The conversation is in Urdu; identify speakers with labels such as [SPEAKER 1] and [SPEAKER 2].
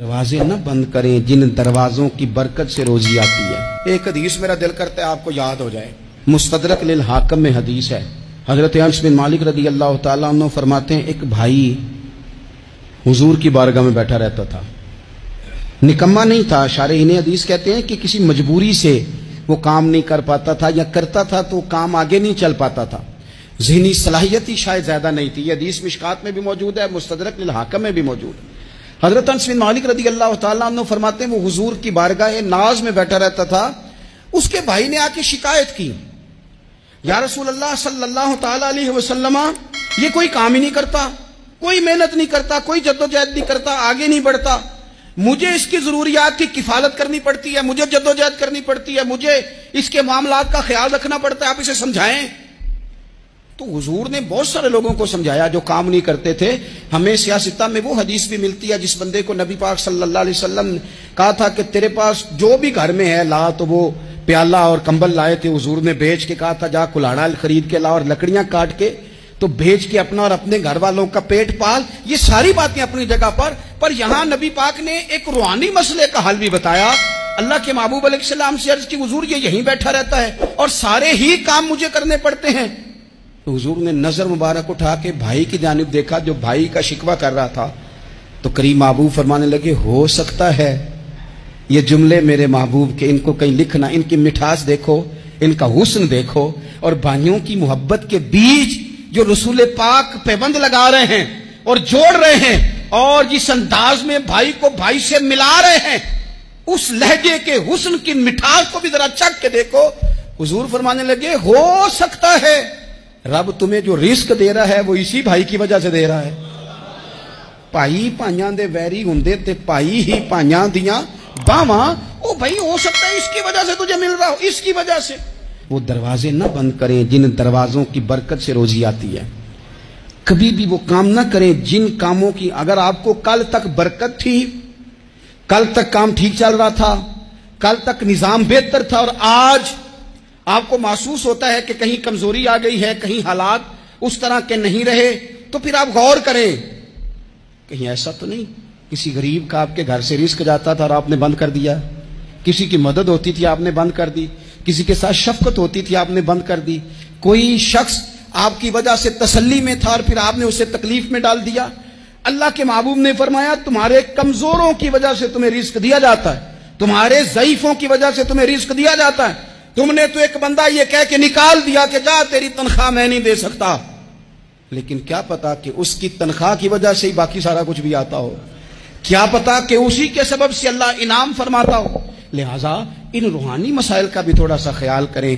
[SPEAKER 1] دروازے نہ بند کریں جن دروازوں کی برکت سے روزی آتی ہے۔ ایک حدیث میرا دل کرتا ہے آپ کو یاد ہو جائے، مستدرک للحاکم میں حدیث ہے۔ حضرت انس بن مالک رضی اللہ تعالیٰ عنہ فرماتے ہیں ایک بھائی حضور کی بارگاہ میں بیٹھا رہتا تھا، نکما نہیں تھا، شارحین حدیث کہتے ہیں کہ کسی مجبوری سے وہ کام نہیں کر پاتا تھا، یا کرتا تھا تو کام آگے نہیں چل پاتا تھا، ذہنی صلاحیت ہی شاید زیادہ نہیں تھی۔ یہ حدیث مشکات میں بھی موجود ہے، مستدرک للحاکم میں بھی موجود ہے۔ حضرت انس بن مالک رضی اللہ تعالیٰ عنہ فرماتے ہیں وہ حضور کی بارگاہ ناز میں بیٹھا رہتا تھا، اس کے بھائی نے آ کے شکایت کی، یا رسول اللہ صلی اللہ تعالیٰ علیہ وسلم، یہ کوئی کام ہی نہیں کرتا، کوئی محنت نہیں کرتا، کوئی جدوجہد نہیں کرتا، آگے نہیں بڑھتا، مجھے اس کی ضروریات کی کفالت کرنی پڑتی ہے، مجھے جدوجہد کرنی پڑتی ہے، مجھے اس کے معاملات کا خیال رکھنا پڑتا ہے، آپ اسے سمجھائیں۔ تو حضور نے بہت سارے لوگوں کو سمجھایا جو کام نہیں کرتے تھے۔ ہمیں سیاستہ میں وہ حدیث بھی ملتی ہے جس بندے کو نبی پاک صلی اللہ علیہ وسلم نے کہا تھا کہ تیرے پاس جو بھی گھر میں ہے لا، تو وہ پیالہ اور کمبل لائے تھے، حضور نے بیچ کے کہا تھا جا کلاڑا خرید کے لا اور لکڑیاں کاٹ کے تو بیچ کے اپنا اور اپنے گھر والوں کا پیٹ پال۔ یہ ساری باتیں اپنی جگہ پر یہاں نبی پاک نے ایک روحانی مسئلے کا حل بھی بتایا۔ اللہ کے محبوب علیہ السلام سے عرض کی حضور یہ یہیں بیٹھا رہتا ہے اور سارے ہی کام مجھے کرنے پڑتے ہیں۔ تو حضور نے نظر مبارک اٹھا کے بھائی کی جانب دیکھا جو بھائی کا شکوہ کر رہا تھا، تو کریم محبوب فرمانے لگے ہو سکتا ہے یہ جملے میرے محبوب کے، ان کو کہیں لکھنا، ان کی مٹھاس دیکھو، ان کا حسن دیکھو، اور بھائیوں کی محبت کے بیج جو رسول پاک پیوند لگا رہے ہیں اور جوڑ رہے ہیں، اور جس انداز میں بھائی کو بھائی سے ملا رہے ہیں، اس لہجے کے حسن کی مٹھاس کو بھی ذرا چکھ کے دیکھو۔ حضور فرمانے لگے ہو سکتا ہے رب تمہیں جو رزق دے رہا ہے وہ اسی بھائی کی وجہ سے دے رہا ہے۔ بھائی پائیاں دے ویری ہوندے تے بھائی ہی پائیاں دیاں باواں، او بھائی ہو سکتا ہے اس کی وجہ سے تجھے مل رہا ہو، اس کی وجہ سے۔ وہ دروازے نہ بند کریں جن دروازوں کی برکت سے روزی آتی ہے۔ کبھی بھی وہ کام نہ کریں جن کاموں کی اگر آپ کو کل تک برکت تھی، کل تک کام ٹھیک چل رہا تھا، کل تک نظام بہتر تھا، اور آج آپ کو محسوس ہوتا ہے کہ کہیں کمزوری آ گئی ہے، کہیں حالات اس طرح کے نہیں رہے، تو پھر آپ غور کریں کہیں ایسا تو نہیں کسی غریب کا آپ کے گھر سے رزق جاتا تھا اور آپ نے بند کر دیا، کسی کی مدد ہوتی تھی آپ نے بند کر دی، کسی کے ساتھ شفقت ہوتی تھی آپ نے بند کر دی، کوئی شخص آپ کی وجہ سے تسلی میں تھا اور پھر آپ نے اسے تکلیف میں ڈال دیا۔ اللہ کے محبوب نے فرمایا تمہارے کمزوروں کی وجہ سے تمہیں رزق دیا جاتا ہے، تمہارے ضعیفوں کی وجہ سے تمہیں رزق دیا جاتا ہے۔ تم نے تو ایک بندہ یہ کہہ کے نکال دیا کہ جا تیری تنخواہ میں نہیں دے سکتا، لیکن کیا پتا کہ اس کی تنخواہ کی وجہ سے ہی باقی سارا کچھ بھی آتا ہو، کیا پتا کہ اسی کے سبب سے اللہ انعام فرماتا ہو۔ لہٰذا ان روحانی مسائل کا بھی تھوڑا سا خیال کریں۔